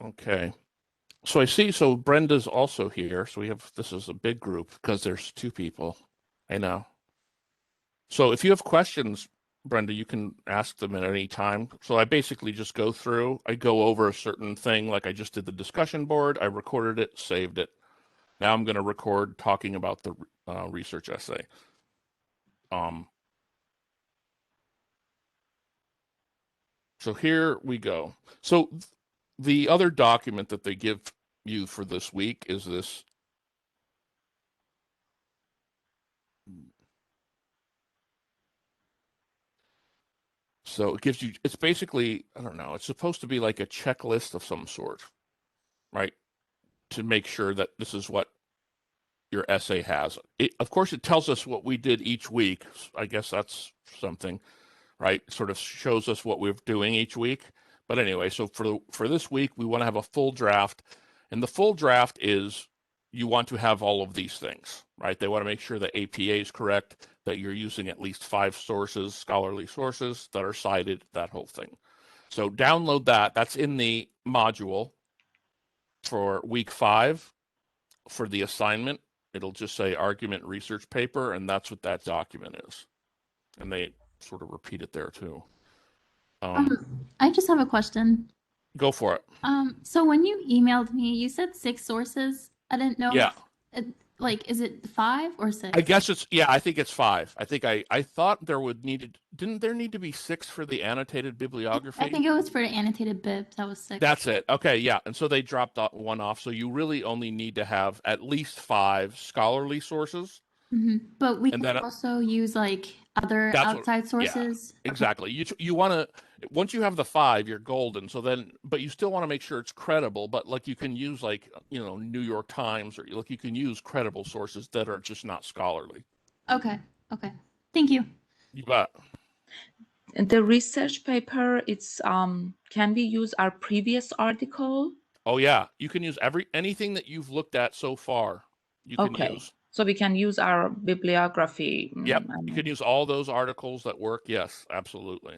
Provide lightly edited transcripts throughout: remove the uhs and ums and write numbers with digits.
Okay. So I see, so Brenda's also here. So this is a big group because there's two people. I know. So if you have questions, Brenda, you can ask them at any time. So I basically just I go over a certain thing, like I just did the discussion board, I recorded it, saved it. Now I'm going to record talking about the research essay. So here we go. So the other document that they give you for this week is this. So it gives you, it's basically, I don't know, it's supposed to be like a checklist of some sort, right? To make sure that this is what your essay has. Of course, it tells us what we did each week. I guess that's something, right? It sort of shows us what we're doing each week. But anyway, so for this week, we want to have a full draft, and the full draft is you want to have all of these things, right? They want to make sure that APA is correct, that you're using at least 5 sources, scholarly sources that are cited, that whole thing. So download that. That's in the module for week 5 for the assignment. It'll just say argument research paper, and that's what that document is. And they sort of repeat it there too. I just have a question. Go for it. So when you emailed me, you said 6 sources. I didn't know. Yeah. Is it 5 or 6? I guess I think it's 5. I think I thought didn't there need to be 6 for the annotated bibliography? I think it was for the annotated bib. That was 6. That's it. Okay, yeah. And so they dropped one off. So you really only need to have at least 5 scholarly sources. But we can also use like other outside sources. Yeah, exactly. You want to, once you have the 5, you're golden. So then, but you still want to make sure it's credible. But like you can use like New York Times, or like you can use credible sources that are just not scholarly. Okay. Thank you. You bet. The research paper, it's can we use our previous article? Oh yeah, you can use anything that you've looked at so far. You can use. So we can use our bibliography. Yep, you can use all those articles that work. Yes, absolutely.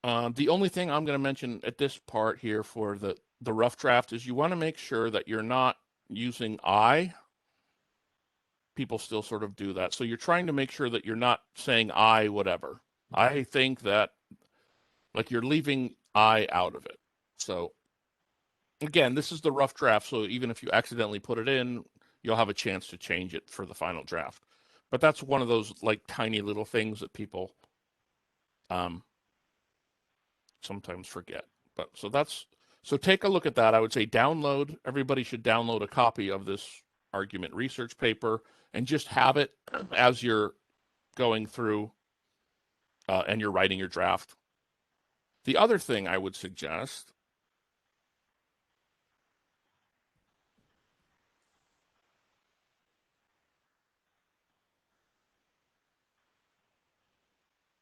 The only thing I'm going to mention at this part here for the rough draft is you want to make sure that you're not using I. People still sort of do that. So you're trying to make sure that you're not saying I whatever. I think that, like, you're leaving I out of it. So again, this is the rough draft, so even if you accidentally put it in, you'll have a chance to change it for the final draft. But that's one of those like tiny little things that people sometimes forget. But so take a look at that. I would say everybody should download a copy of this argument research paper and just have it as you're going through and you're writing your draft. The other thing I would suggest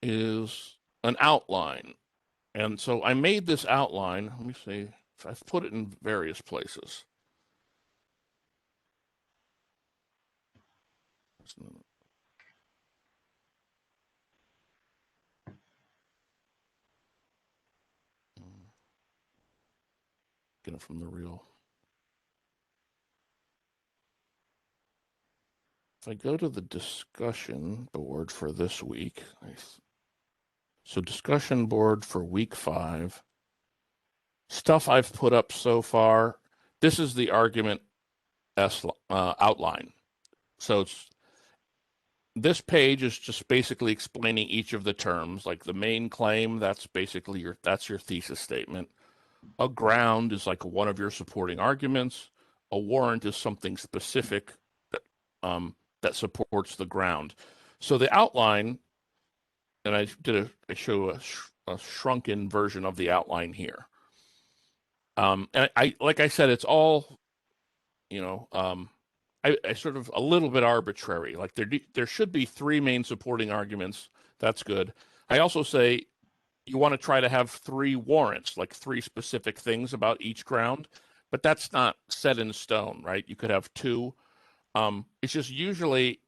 is an outline. And so I made this outline. Let me see. I've put it in various places. Get it from the real. If I go to the discussion board for this week, so discussion board for week 5, stuff I've put up so far, this is the argument outline. So this page is just basically explaining each of the terms, like the main claim, that's basically your thesis statement. A ground is like one of your supporting arguments. A warrant is something specific that supports the ground. So the outline, and I show a shrunken version of the outline here. And I like I said, it's all, I sort of a little bit arbitrary. Like there should be 3 main supporting arguments. That's good. I also say you want to try to have 3 warrants, like 3 specific things about each ground, but that's not set in stone, right? You could have 2. It's just usually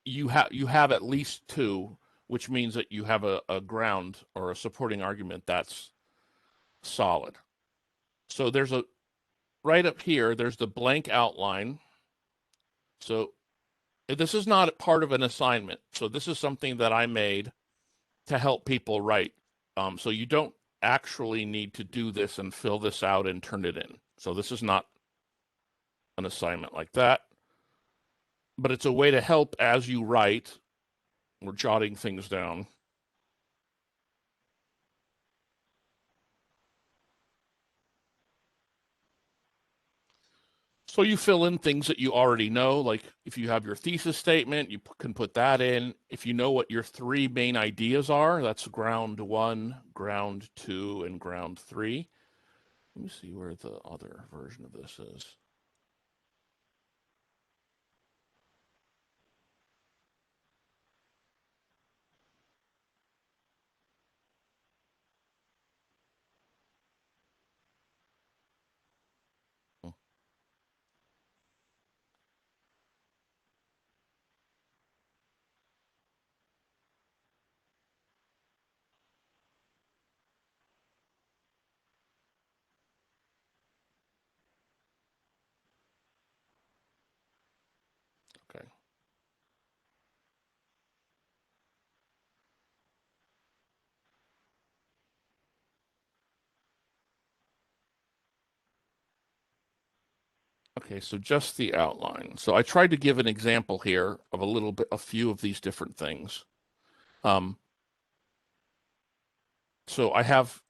you have at least 2 which means that you have a ground or a supporting argument that's solid. So there's right up here, there's the blank outline. So this is not part of an assignment. So this is something that I made to help people write. So you don't actually need to do this and fill this out and turn it in. So this is not an assignment like that, but it's a way to help as you write or jotting things down. So you fill in things that you already know, like if you have your thesis statement, you can put that in. If you know what your 3 main ideas are, that's ground 1, ground 2, and ground 3. Let me see where the other version of this is. Okay. Okay, so just the outline. So I tried to give an example here of a few of these different things. So I have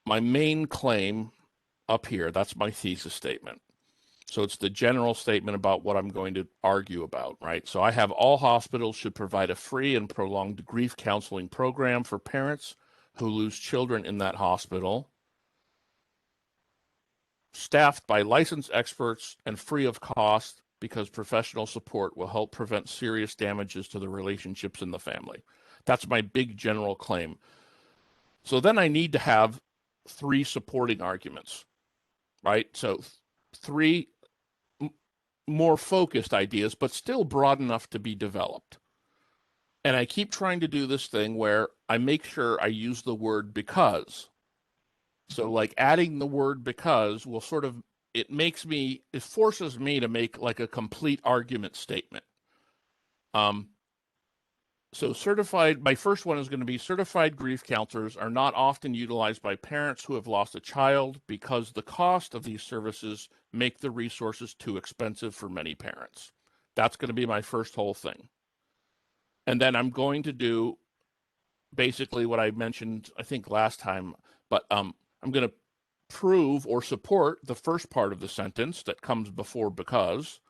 my main claim up here. That's my thesis statement. So it's the general statement about what I'm going to argue about, right? So I have all hospitals should provide a free and prolonged grief counseling program for parents who lose children in that hospital, staffed by licensed experts and free of cost because professional support will help prevent serious damages to the relationships in the family. That's my big general claim. So then I need to have 3 supporting arguments, right? So 3 more focused ideas, but still broad enough to be developed. And I keep trying to do this thing where I make sure I use the word because. So like adding the word because will sort of, it forces me to make like a complete argument statement. So my first one is going to be certified grief counselors are not often utilized by parents who have lost a child because the cost of these services make the resources too expensive for many parents. That's going to be my first whole thing. And then I'm going to do basically what I mentioned, I think last time, but I'm going to prove or support the first part of the sentence that comes before because.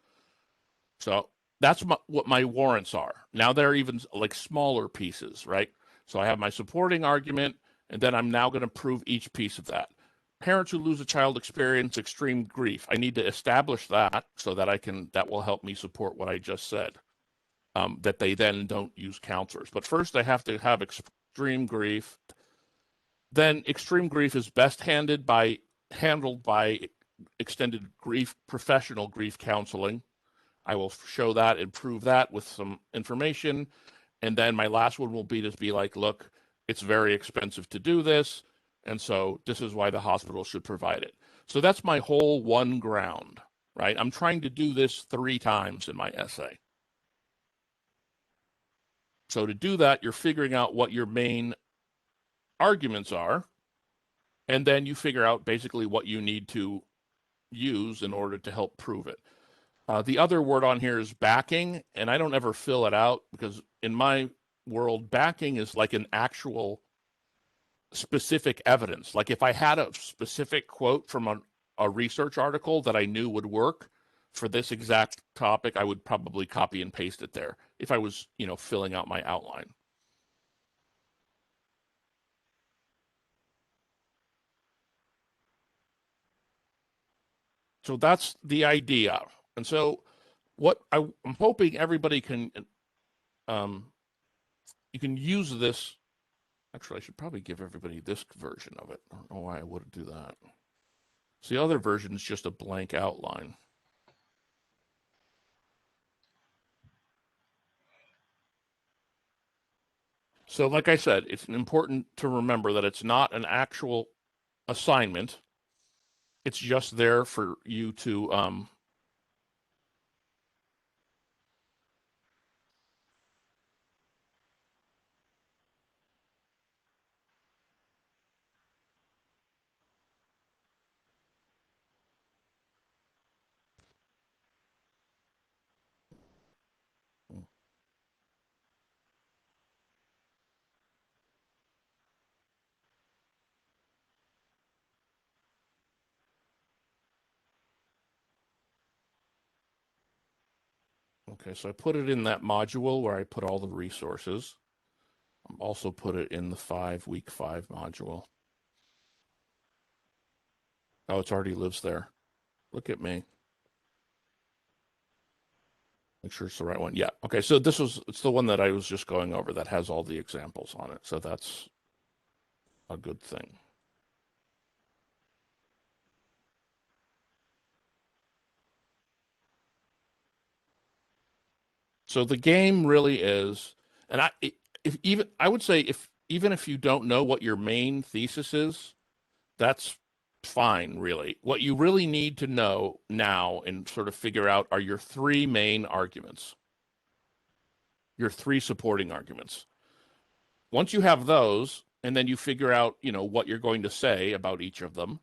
So that's what my warrants are. Now they're even like smaller pieces, right? So I have my supporting argument, and then I'm now going to prove each piece of that. Parents who lose a child experience extreme grief. I need to establish that so that that will help me support what I just said. That they then don't use counselors. But first I have to have extreme grief. Then extreme grief is best handled by extended grief, professional grief counseling. I will show that and prove that with some information. And then my last one will be to be like, look, it's very expensive to do this. And so this is why the hospital should provide it. So that's my whole one ground, right? I'm trying to do this 3 times in my essay. So to do that, you're figuring out what your main arguments are. And then you figure out basically what you need to use in order to help prove it. The other word on here is backing, and I don't ever fill it out because in my world, backing is like an actual specific evidence. Like if I had a specific quote from a research article that I knew would work for this exact topic, I would probably copy and paste it there if I was, filling out my outline. So that's the idea. And so what I'm hoping everybody can, you can use this. Actually, I should probably give everybody this version of it. I don't know why I would do that. So the other version is just a blank outline. So like I said, it's important to remember that it's not an actual assignment. It's just there for you to okay, so I put it in that module where I put all the resources. I'll also put it in the week 5 module. Oh, it already lives there. Look at me. Make sure it's the right one. Yeah. Okay. So it's the one that I was just going over that has all the examples on it. So that's a good thing. So the game really is, and I would say even if you don't know what your main thesis is, that's fine, really. What you really need to know now and sort of figure out are your 3 main arguments, your 3 supporting arguments. Once you have those, and then you figure out, what you're going to say about each of them,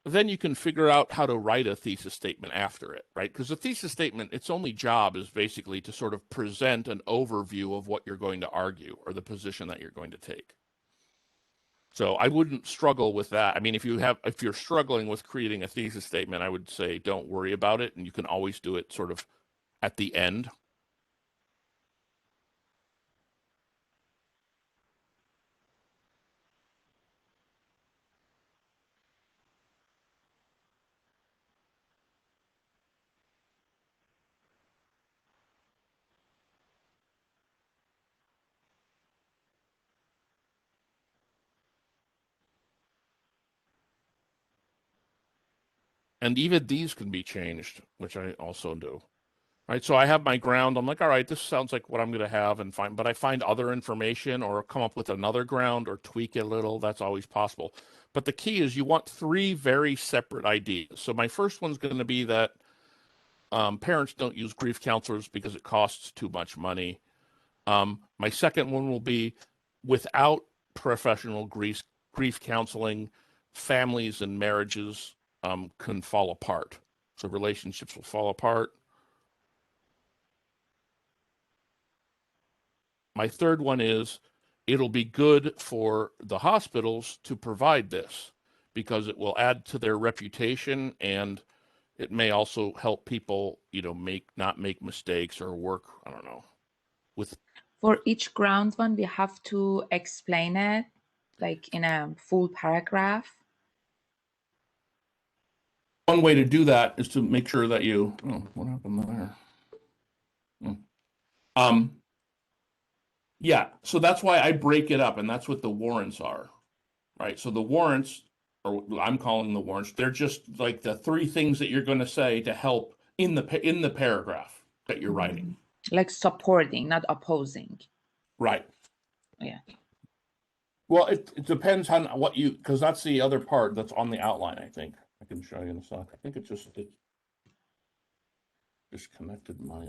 then you can figure out how to write a thesis statement after it, right? Because the thesis statement, its only job is basically to sort of present an overview of what you're going to argue or the position that you're going to take. So I wouldn't struggle with that. I mean, if you're struggling with creating a thesis statement, I would say don't worry about it, and you can always do it sort of at the end. And even these can be changed, which I also do. Right. So I have my ground. I'm like, all right, this sounds like what I'm going to have but I find other information or come up with another ground or tweak it a little. That's always possible. But the key is you want 3 very separate ideas. So my first one's going to be that parents don't use grief counselors because it costs too much money. My second one will be without professional grief counseling, families and marriages can fall apart. So relationships will fall apart. My third one is it'll be good for the hospitals to provide this because it will add to their reputation and it may also help people, not make mistakes or work, I don't know, with. For each ground one, we have to explain it like in a full paragraph. One way to do that is to make sure that what happened there? Yeah, so that's why I break it up, and that's what the warrants are, right? So the warrants, or I'm calling the warrants, they're just like the 3 things that you're going to say to help in the paragraph that you're writing. Like supporting, not opposing. Right. Yeah. Well, it depends on because that's the other part that's on the outline, I think. I can show you in a sec. I think it disconnected my.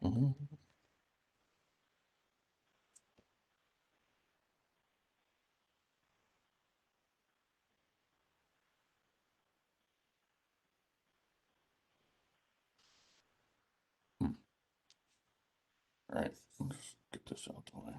Mm-hmm. All right, let's get this out the way.